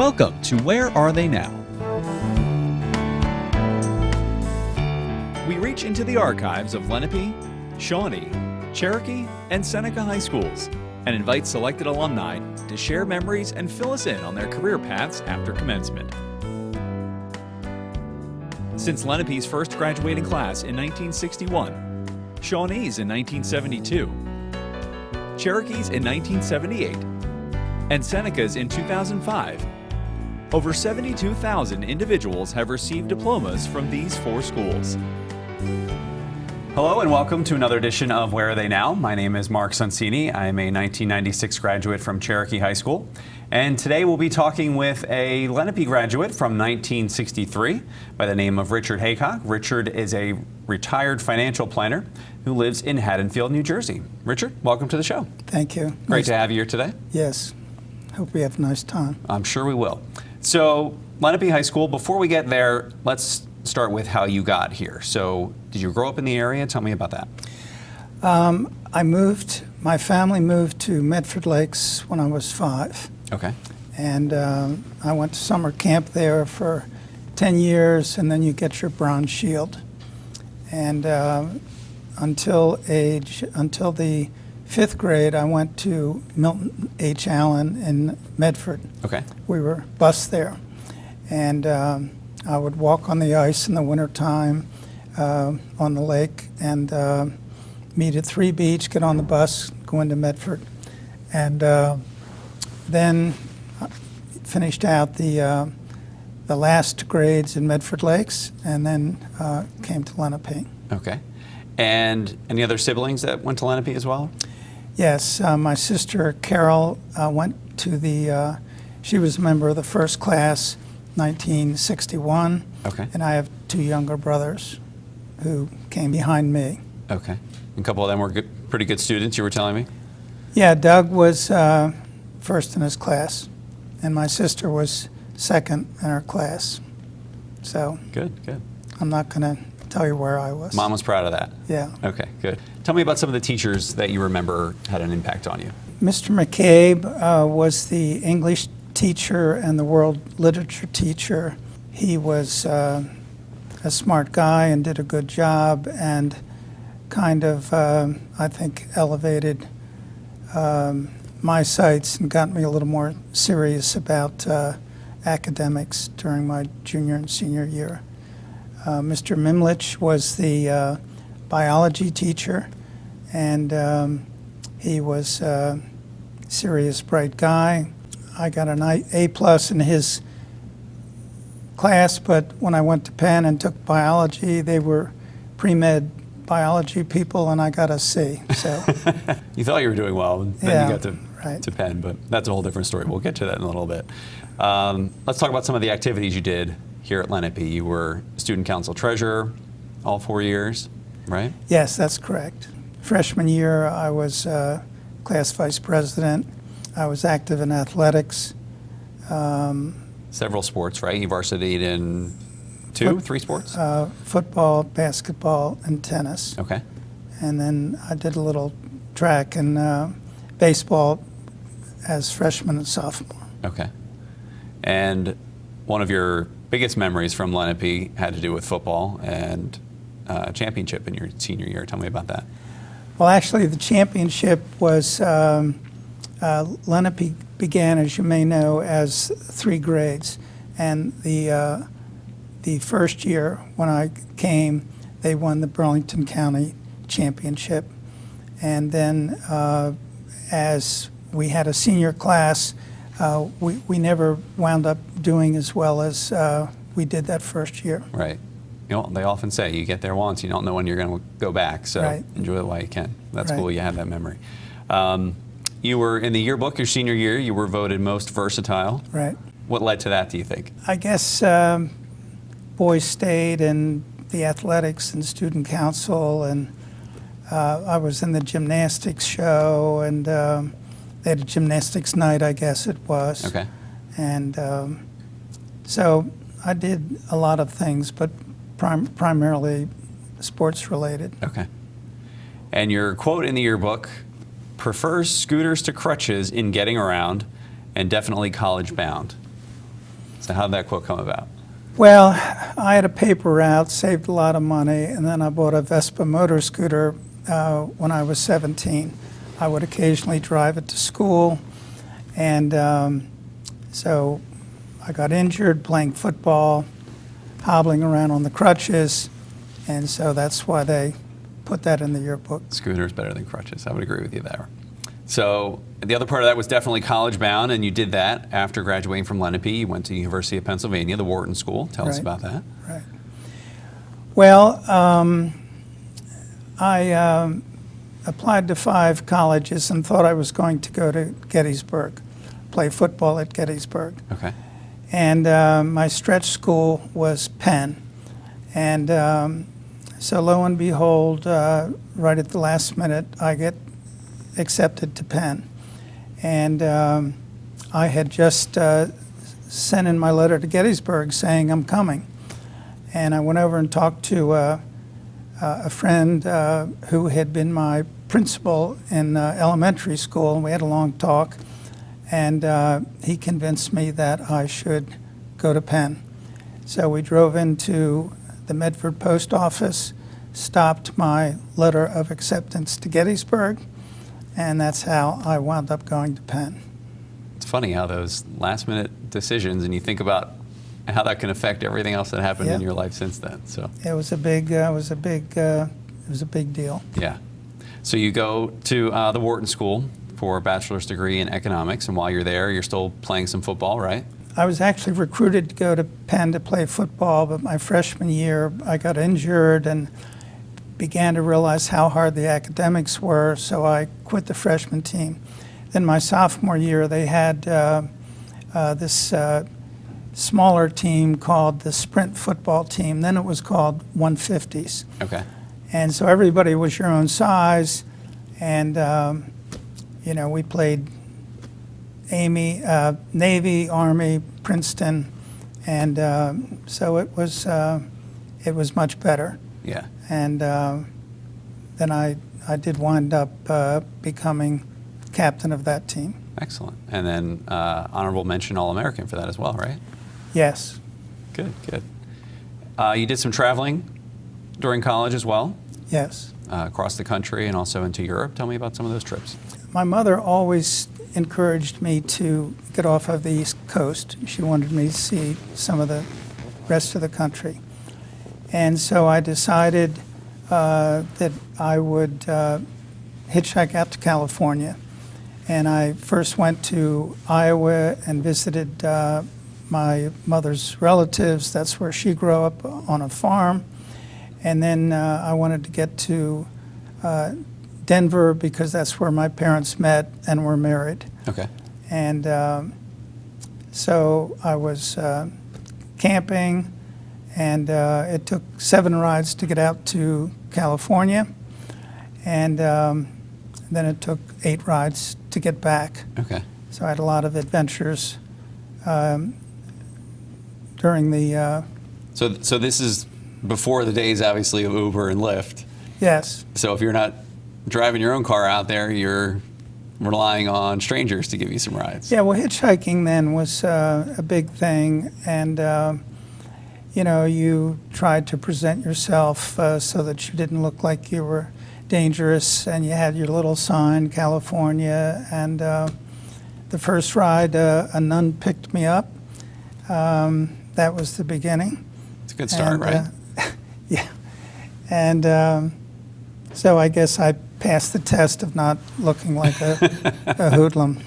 Welcome to Where Are They Now? We reach into the archives of Lenape, Shawnee, Cherokee, and Seneca High Schools and invite selected alumni to share memories and fill us in on their career paths after commencement. Since Lenape's first graduating class in 1961, Shawnee's in 1972, Cherokee's in 1978, and Seneca's in 2005, over 72,000 individuals have received diplomas from these four schools. Hello and welcome to another edition of Where Are They Now? My name is Mark Sonsini. I am a 1996 graduate from Cherokee High School. And today we'll be talking with a Lenape graduate from 1963 by the name of Richard Heacock. Richard is a retired financial planner who lives in Haddonfield, New Jersey. Richard, welcome to the show. Thank you. Great to have you here today. Yes. Hope we have a nice time. I'm sure we will. So, Lenape High School, before we get there, let's start with how you got here. So, did you grow up in the area? Tell me about that. My family moved to Medford Lakes when I was 5. Okay. And I went to summer camp there for 10 years, and then you get your Bronze Shield. And until the 5th grade, I went to Milton H. Allen in Medford. Okay. We were bused there. And I would walk on the ice in the wintertime on the lake and meet at 3 Beach, get on the bus, go into Medford. And then finished out the last grades in Medford Lakes and then came to Lenape. Okay. And any other siblings that went to Lenape as well? Yes, my sister Carol went to she was a member of the first class, 1961. Okay. And I have 2 younger brothers who came behind me. Okay. A couple of them were pretty good students, you were telling me? Yeah, Doug was first in his class, and my sister was second in her class. So Good. I'm not going to tell you where I was. Mom was proud of that? Yeah. Okay, good. Tell me about some of the teachers that you remember had an impact on you. Mr. McCabe was the English teacher and the world literature teacher. He was a smart guy and did a good job and kind of, I think, elevated my sights and got me a little more serious about academics during my junior and senior year. Mr. Mimlich was the biology teacher, and he was a serious, bright guy. I got an A+ in his class, but when I went to Penn and took biology, they were pre-med biology people, and I got a C. So You thought you were doing well, and then Yeah, you got right. to Penn, but that's a whole different story. We'll get to that in a little bit. Let's talk about some of the activities you did here at Lenape. You were student council treasurer all 4 years, right? Yes, that's correct. Freshman year, I was class vice president. I was active in athletics. Several sports, right? You varsitied in 3 sports? Football, basketball, and tennis. Okay. And then I did a little track and baseball as freshman and sophomore. Okay. And one of your biggest memories from Lenape had to do with football and a championship in your senior year. Tell me about that. Well, actually, the championship was Lenape began, as you may know, as 3 grades, and the first year when I came, they won the Burlington County Championship, and then as we had a senior class, we never wound up doing as well as we did that first year. Right. You know, they often say you get there once, you don't know when you're going to go back, so Right. enjoy it while you can. That's Right. cool you have that memory. You were in the yearbook your senior year, you were voted most versatile. Right. What led to that, do you think? I guess boys stayed in the athletics and student council, and I was in the gymnastics show, and they had a gymnastics night, I guess it was. Okay. And so I did a lot of things, but primarily sports related. Okay. And your quote in the yearbook, prefers scooters to crutches in getting around and definitely college bound. So how did that quote come about? Well, I had a paper route, saved a lot of money, and then I bought a Vespa motor scooter when I was 17. I would occasionally drive it to school, and so I got injured playing football, hobbling around on the crutches, and so that's why they put that in the yearbook. Scooter's better than crutches. I would agree with you there. So the other part of that was definitely college bound, and you did that after graduating from Lenape. You went to the University of Pennsylvania, the Wharton School. Tell us Right. about that. Right. Well, I applied to 5 colleges and thought I was going to go to Gettysburg, play football at Gettysburg. Okay. And my stretch school was Penn. And so lo and behold, right at the last minute, I get accepted to Penn. And I had just sent in my letter to Gettysburg saying I'm coming. And I went over and talked to a friend who had been my principal in elementary school, and we had a long talk. And he convinced me that I should go to Penn. So we drove into the Medford post office, stopped my letter of acceptance to Gettysburg, and that's how I wound up going to Penn. It's funny how those last minute decisions, and you think about how that can affect everything else that happened in Yeah. your life since then. So It was a big deal. yeah. So you go to the Wharton School for a bachelor's degree in economics, and while you're there, you're still playing some football, right? I was actually recruited to go to Penn to play football, but my freshman year I got injured and began to realize how hard the academics were, so I quit the freshman team. Then my sophomore year, they had this smaller team called the sprint football team. Then it was called 150s. Okay. And so everybody was your own size, and we played Navy, Army, Princeton, and so it was much better. Yeah. And then I did wind up becoming captain of that team. Excellent. And then honorable mention All-American for that as well, right? Yes. Good, good. You did some traveling during college as well, Yes. across the country and also into Europe. Tell me about some of those trips. My mother always encouraged me to get off of the East Coast. She wanted me to see some of the rest of the country. And so I decided that I would hitchhike out to California. And I first went to Iowa and visited my mother's relatives. That's where she grew up, on a farm. And then I wanted to get to Denver because that's where my parents met and were married. Okay. And so I was camping, and it took 7 rides to get out to California, and then it took 8 rides to get back. Okay. So I had a lot of adventures during the, So this is before the days, obviously, of Uber and Lyft. yes, So if you're not driving your own car out there, you're relying on strangers to give you some rides. yeah, well, hitchhiking then was a big thing, and you tried to present yourself so that you didn't look like you were dangerous, and you had your little sign, California, and the first ride, a nun picked me up. That was the beginning. It's a good start, And, right? yeah. And so I guess I passed the test of not looking like a hoodlum.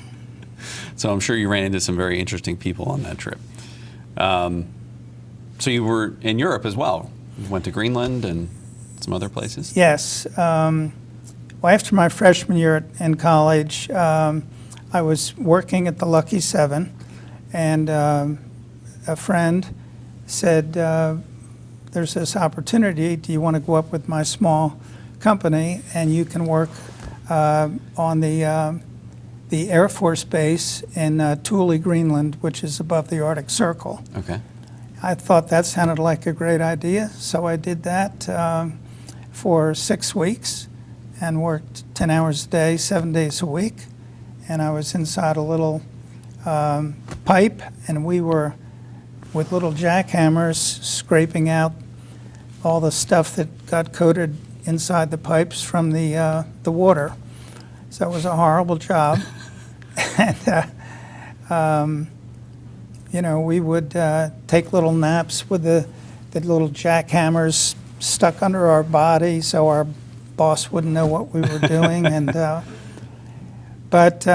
So I'm sure you ran into some very interesting people on that trip. So you were in Europe as well. You went to Greenland and some other places? Yes. Well, after my freshman year in college, I was working at the Lucky 7, and a friend said, there's this opportunity. Do you want to go up with my small company, and you can work on the Air Force Base in Thule, Greenland, which is above the Arctic Circle. Okay. I thought that sounded like a great idea, so I did that for 6 weeks and worked 10 hours a day, 7 days a week. And I was inside a little pipe, and we were with little jackhammers scraping out all the stuff that got coated inside the pipes from the water. So it was a horrible job. And, you know, we would take little naps with the little jackhammers stuck under our body so our boss wouldn't know what we were doing. And but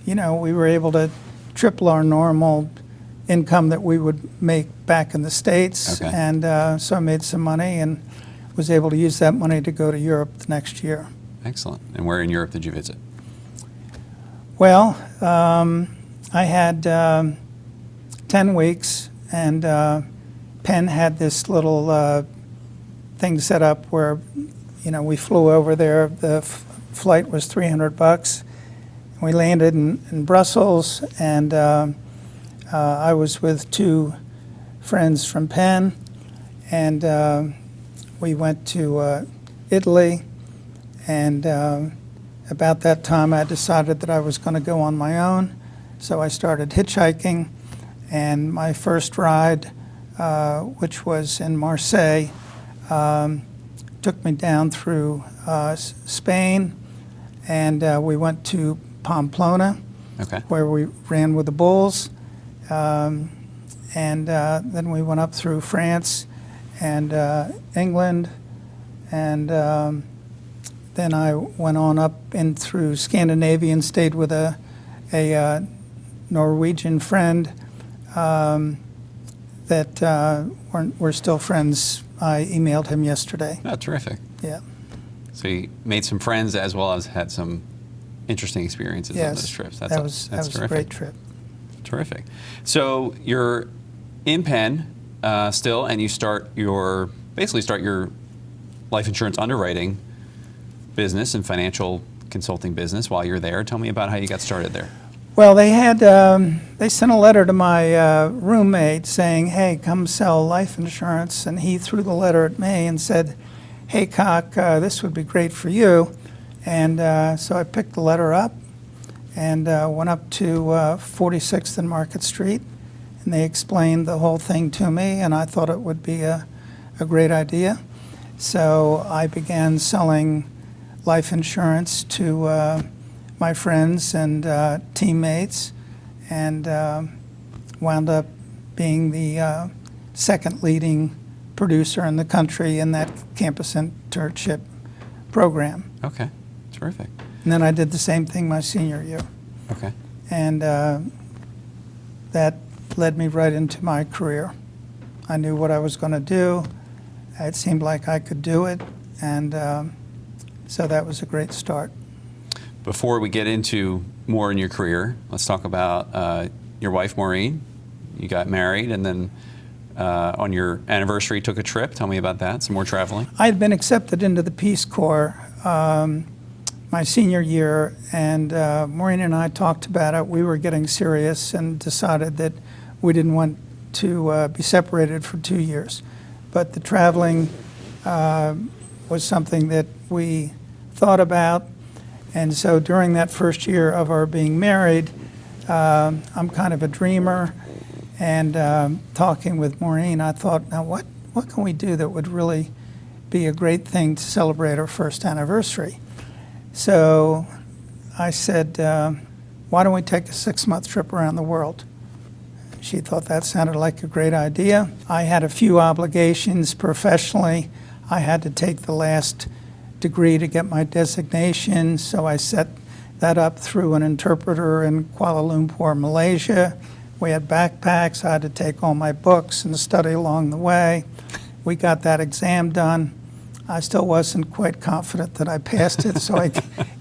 you know, we were able to triple our normal income that we would make back in the States. Okay. And so I made some money and was able to use that money to go to Europe the next year. Excellent. And where in Europe did you visit? Well, I had 10 weeks, and Penn had this little thing set up where, you know, we flew over there. The flight was $300. We landed in Brussels, and I was with two friends from Penn, and we went to Italy, and about that time I decided that I was going to go on my own, so I started hitchhiking, and my first ride, which was in Marseille, took me down through Spain, and we went to Pamplona, Okay. where we ran with the bulls, and then we went up through France and England, and then I went on up in through Scandinavia and stayed with a Norwegian friend that we're still friends. I emailed him yesterday. Oh, terrific. Yeah. So you made some friends as well as had some interesting experiences on those trips. That was terrific. a great trip. Terrific. So you're in Penn still, and you basically start your life insurance underwriting business and financial consulting business while you're there. Tell me about how you got started there. Well, they had they sent a letter to my roommate saying, "Hey, come sell life insurance," and he threw the letter at me and said, "Heacock, this would be great for you." And so I picked the letter up and went up to 46th and Market Street, and they explained the whole thing to me, and I thought it would be a great idea. So I began selling life insurance to my friends and teammates, and wound up being the second leading producer in the country in that campus internship program. Okay. Terrific. And then I did the same thing my senior year. Okay. And that led me right into my career. I knew what I was going to do. It seemed like I could do it, and so that was a great start. Before we get into more in your career, let's talk about your wife, Maureen. You got married, and then on your anniversary took a trip. Tell me about that. Some more traveling. I had been accepted into the Peace Corps my senior year, and Maureen and I talked about it. We were getting serious and decided that we didn't want to be separated for 2 years. But the traveling was something that we thought about. And so during that first year of our being married, I'm kind of a dreamer. And talking with Maureen, I thought, now what can we do that would really be a great thing to celebrate our first anniversary? So I said, why don't we take a 6-month trip around the world? She thought that sounded like a great idea. I had a few obligations professionally. I had to take the last degree to get my designation, so I set that up through an interpreter in Kuala Lumpur, Malaysia. We had backpacks. I had to take all my books and study along the way. We got that exam done. I still wasn't quite confident that I passed it, so I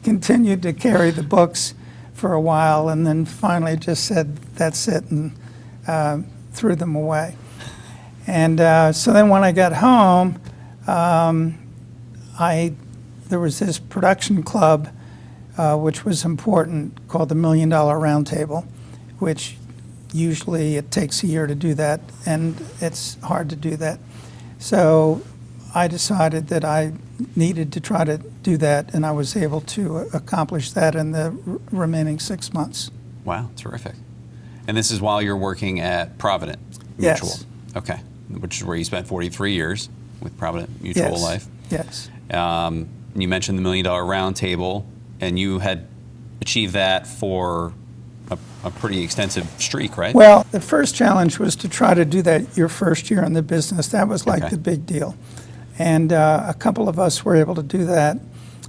continued to carry the books for a while, and then finally just said, that's it, and threw them away. And so then when I got home, there was this production club, which was important, called the $1 Million Roundtable, which usually it takes a year to do that, and it's hard to do that. So I decided that I needed to try to do that, and I was able to accomplish that in the remaining 6 months. Wow, terrific. And this is while you're working at Provident? Mutual. Yes. Okay, which is where you spent 43 years with Provident Mutual Yes. Life. Yes. You mentioned the $1 Million Round Table, and you had achieved that for a pretty extensive streak, right? Well, the first challenge was to try to do that your first year in the business. That was like Okay. the big deal. And a couple of us were able to do that.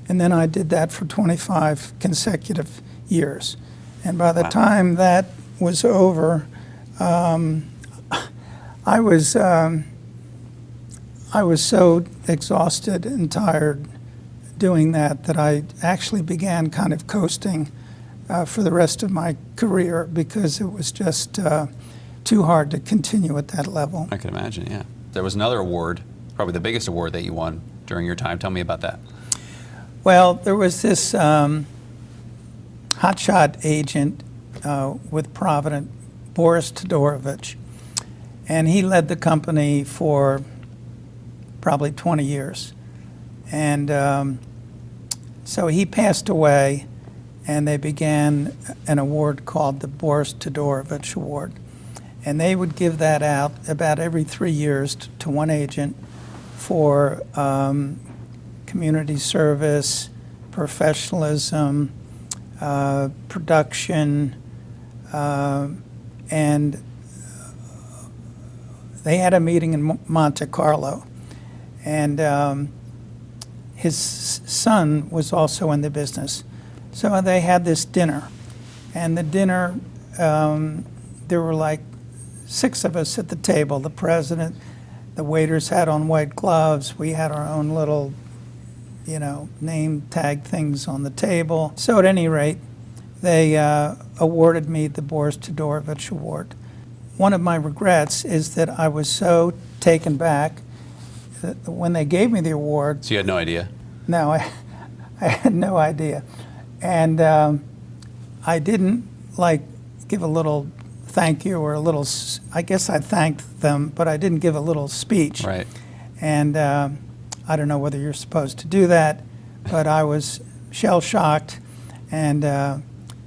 And then I did that for 25 consecutive years. And by the Wow. time that was over, I was so exhausted and tired doing that I actually began kind of coasting for the rest of my career because it was just too hard to continue at that level. I can imagine, yeah. There was another award, probably the biggest award that you won during your time. Tell me about that. Well, there was this hotshot agent with Provident, Boris Todorovich, and he led the company for probably 20 years. And so he passed away, and they began an award called the Boris Todorovich Award. And they would give that out about every 3 years to one agent for community service, professionalism, production, and they had a meeting in Monte Carlo. And his son was also in the business. So they had this dinner. And the dinner, there were like 6 of us at the table. The president, the waiters had on white gloves. We had our own little, name tag things on the table. So at any rate, they awarded me the Boris Todorovich Award. One of my regrets is that I was so taken back that when they gave me the award. So you had no idea? No, I had no idea. And I didn't give a little thank you or a little, I guess I thanked them, but I didn't give a little speech. Right. And I don't know whether you're supposed to do that, but I was shell-shocked. And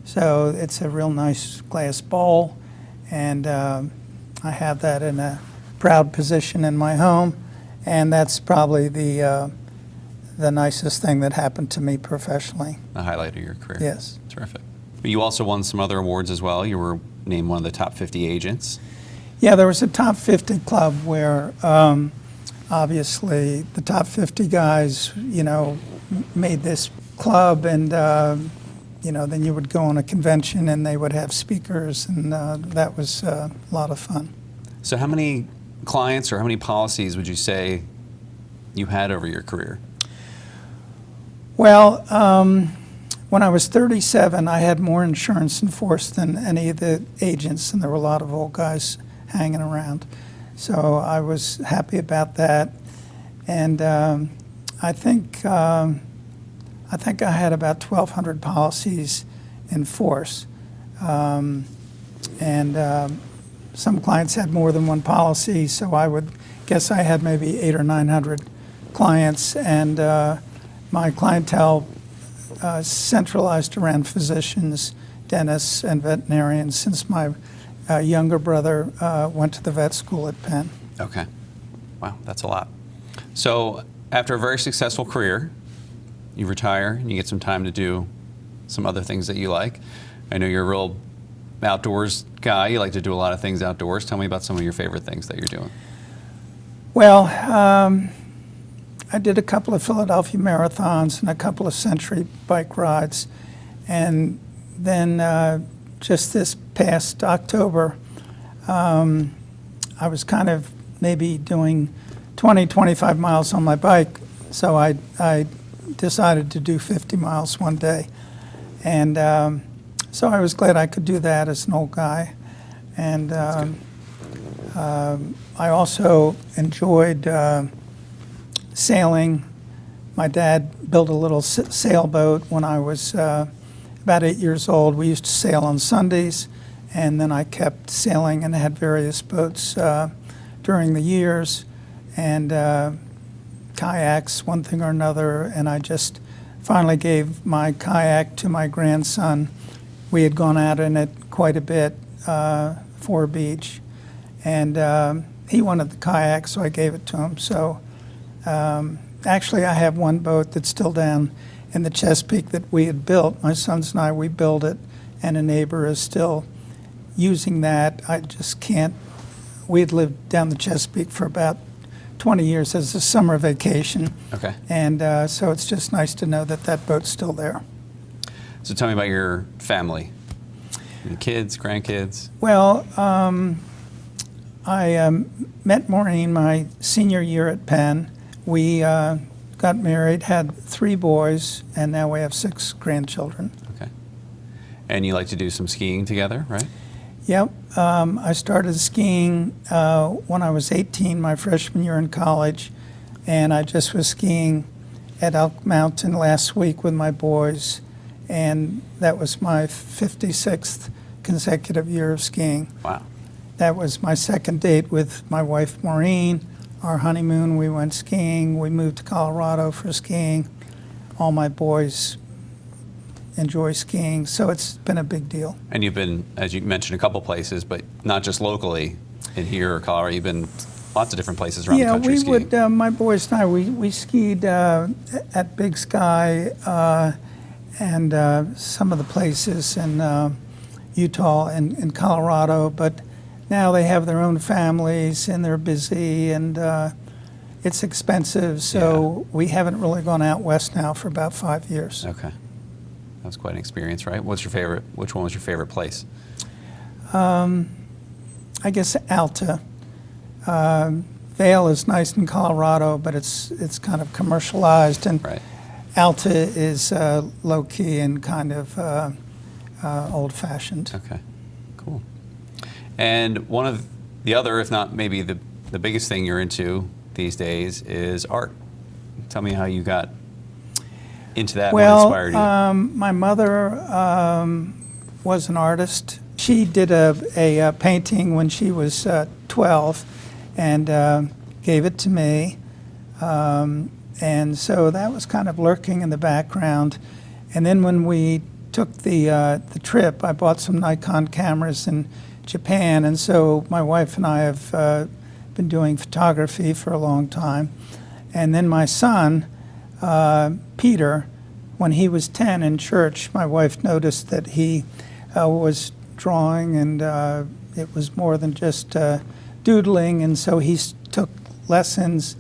so it's a real nice glass bowl, and I have that in a proud position in my home, and that's probably the nicest thing that happened to me professionally. The highlight of your career. Yes. Terrific. But you also won some other awards as well. You were named one of the top 50 agents. Yeah, there was a top 50 club where obviously the top 50 guys, made this club, and then you would go on a convention and they would have speakers, and that was a lot of fun. So how many clients or how many policies would you say you had over your career? Well, when I was 37, I had more insurance in force than any of the agents, and there were a lot of old guys hanging around. So I was happy about that, and I think I had about 1,200 policies in force, and some clients had more than one policy. So I would guess I had maybe 800 or 900 clients, and my clientele centralized around physicians, dentists, and veterinarians, since my younger brother went to the vet school at Penn. Okay. Wow, that's a lot. So after a very successful career, you retire and you get some time to do some other things that you like. I know you're a real outdoors guy. You like to do a lot of things outdoors. Tell me about some of your favorite things that you're doing. Well, I did a couple of Philadelphia marathons and a couple of century bike rides. And then just this past October, I was kind of maybe doing 20, 25 miles on my bike. So I decided to do 50 miles one day. And so I was glad I could do that as an old guy. And I also enjoyed sailing. My dad built a little sailboat when I was about 8 years old. We used to sail on Sundays, and then I kept sailing and had various boats during the years, and kayaks, one thing or another, and I just finally gave my kayak to my grandson. We had gone out in it quite a bit for a beach, And he wanted the kayak, so I gave it to him. So actually, I have one boat that's still down in the Chesapeake that we had built. My sons and I, we built it, and a neighbor is still using that. I just can't. We had lived down the Chesapeake for about 20 years as a summer vacation. Okay. And so it's just nice to know that that boat's still there. So tell me about your family. Any kids, grandkids? Well, I met Maureen my senior year at Penn. We got married, had 3 boys, and now we have 6 grandchildren. Okay. And you like to do some skiing together, right? Yep. I started skiing when I was 18, my freshman year in college, and I just was skiing at Elk Mountain last week with my boys, and that was my 56th consecutive year of skiing. Wow. That was my second date with my wife Maureen. Our honeymoon, we went skiing. We moved to Colorado for skiing. All my boys enjoy skiing, so it's been a big deal. And you've been, as you mentioned, a couple places, but not just locally in here or Colorado. You've been lots of different places around the country skiing. Yeah, we would, my boys and I, we skied at Big Sky and some of the places in Utah and in Colorado, but now they have their own families and they're busy and it's expensive, so we haven't really gone out west now for about 5 years. Okay. That was quite an experience, right? Which one was your favorite place? I guess Alta. Vail is nice in Colorado, but it's kind of commercialized, and Right. Alta is low-key and kind of old-fashioned. Okay, cool. And one of the other, if not maybe the biggest thing you're into these days is art. Tell me how you got into that, what inspired you? My mother was an artist. She did a painting when she was 12 and gave it to me. And so that was kind of lurking in the background. And then when we took the trip, I bought some Nikon cameras in Japan. And so my wife and I have been doing photography for a long time. And then my son, Peter, when he was 10 in church, my wife noticed that he was drawing, and it was more than just doodling, and so he took lessons,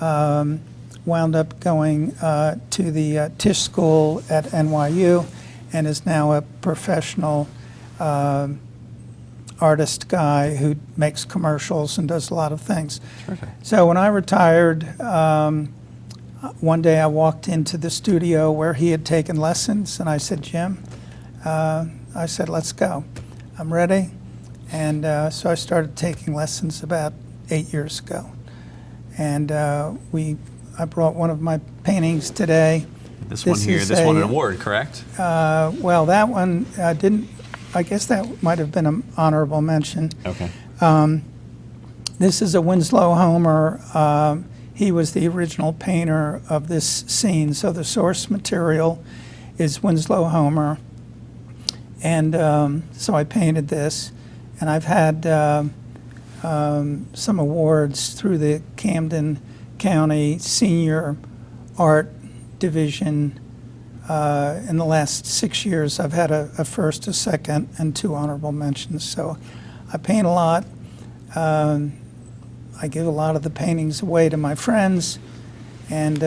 wound up going to the Tisch School at NYU, and is now a professional artist guy who makes commercials and does a lot of things. Terrific. So when I retired, one day I walked into the studio where he had taken lessons, and I said, Jim, I said, let's go. I'm ready. And so I started taking lessons about 8 years ago. And I brought one of my paintings today. This one here, this won an award, correct? Well, that one didn't, I guess that might have been an honorable mention. Okay. This is a Winslow Homer. He was the original painter of this scene, so the source material is Winslow Homer. And so I painted this, and I've had some awards through the Camden County Senior Art Division. In the last 6 years, I've had a first, a second, and 2 honorable mentions. So I paint a lot. I give a lot of the paintings away to my friends, and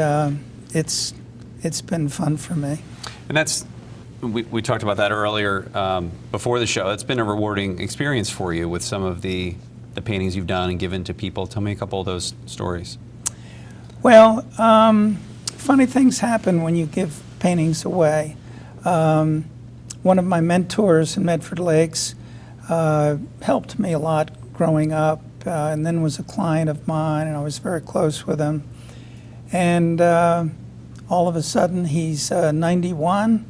it's been fun for me. And that's, we talked about that earlier before the show. It's been a rewarding experience for you with some of the paintings you've done and given to people. Tell me a couple of those stories. Well, funny things happen when you give paintings away. One of my mentors in Medford Lakes helped me a lot growing up, and then was a client of mine, and I was very close with him. And all of a sudden, he's 91,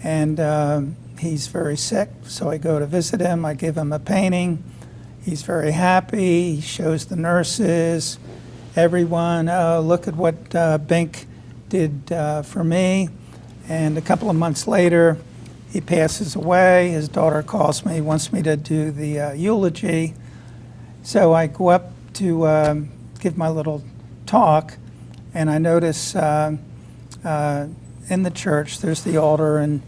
and he's very sick, so I go to visit him. I give him a painting. He's very happy. He shows the nurses, everyone, look at what Bink did for me. And a couple of months later, he passes away. His daughter calls me, wants me to do the eulogy. So I go up to give my little talk, and I notice in the church there's the altar, and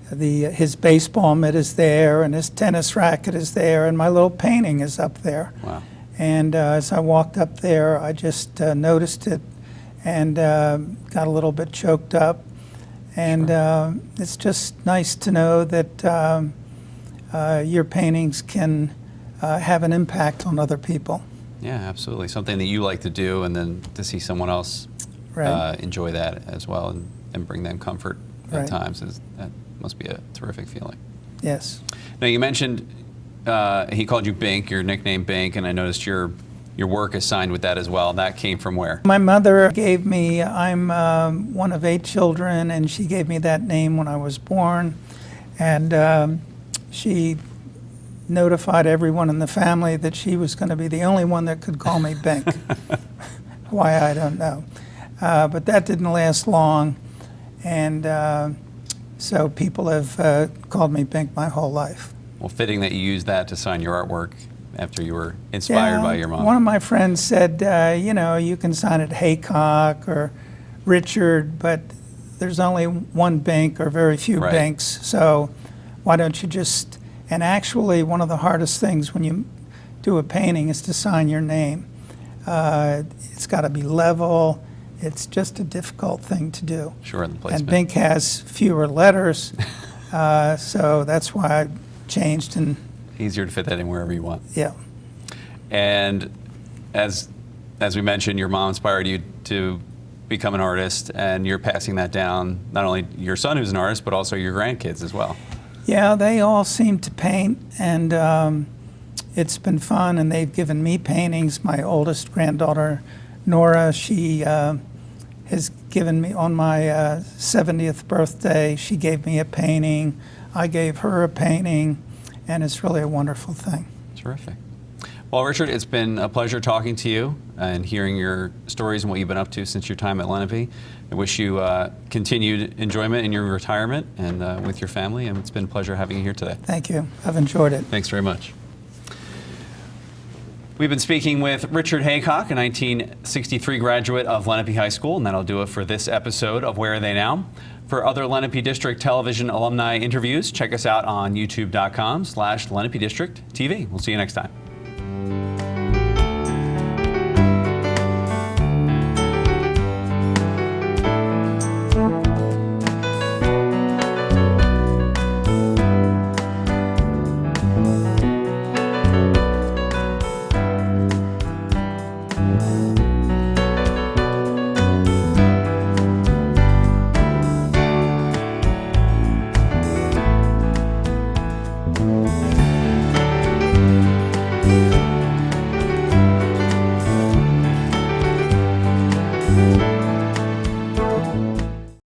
his baseball mitt is there, and his tennis racket is there, and my little painting is up there. Wow. And as I walked up there, I just noticed it and got a little bit choked up. And it's just nice to know that your paintings can have an impact on other people. Yeah, absolutely. Something that you like to do, and then to see someone else Right. enjoy that as well, and bring them comfort at Right. times. That must be a terrific feeling. Yes. Now, you mentioned he called you Bink, your nickname Bink, and I noticed your work is signed with that as well. That came from where? My mother gave me, I'm one of 8 children, and she gave me that name when I was born. And she notified everyone in the family that she was going to be the only one that could call me Bink. Why, I don't know. But that didn't last long. And so people have called me Bink my whole life. Well, fitting that you used that to sign your artwork after you were inspired by your mom. One of my friends said, you can sign it Heacock or Richard, but there's only one Bink or very few Right. Binks, so why don't you just, and actually one of the hardest things when you do a painting is to sign your name. It's got to be level. It's just a difficult thing to do. Sure, the placement. And Bink has fewer letters, so that's why I changed. And Easier to fit that in wherever you want. yeah, And as we mentioned, your mom inspired you to become an artist, and you're passing that down, not only your son who's an artist, but also your grandkids as well. yeah, they all seem to paint, and it's been fun. And they've given me paintings. My oldest granddaughter, Nora, she has given me, on my 70th birthday, she gave me a painting. I gave her a painting, and it's really a wonderful thing. Terrific. Well, Richard, it's been a pleasure talking to you and hearing your stories and what you've been up to since your time at Lenape. I wish you continued enjoyment in your retirement and with your family, and it's been a pleasure having you here today. Thank you. I've enjoyed it. Thanks very much. We've been speaking with Richard Heacock, a 1963 graduate of Lenape High School, and that'll do it for this episode of Where Are They Now? For other Lenape District television alumni interviews, check us out on youtube.com/Lenape District TV. We'll see you next time.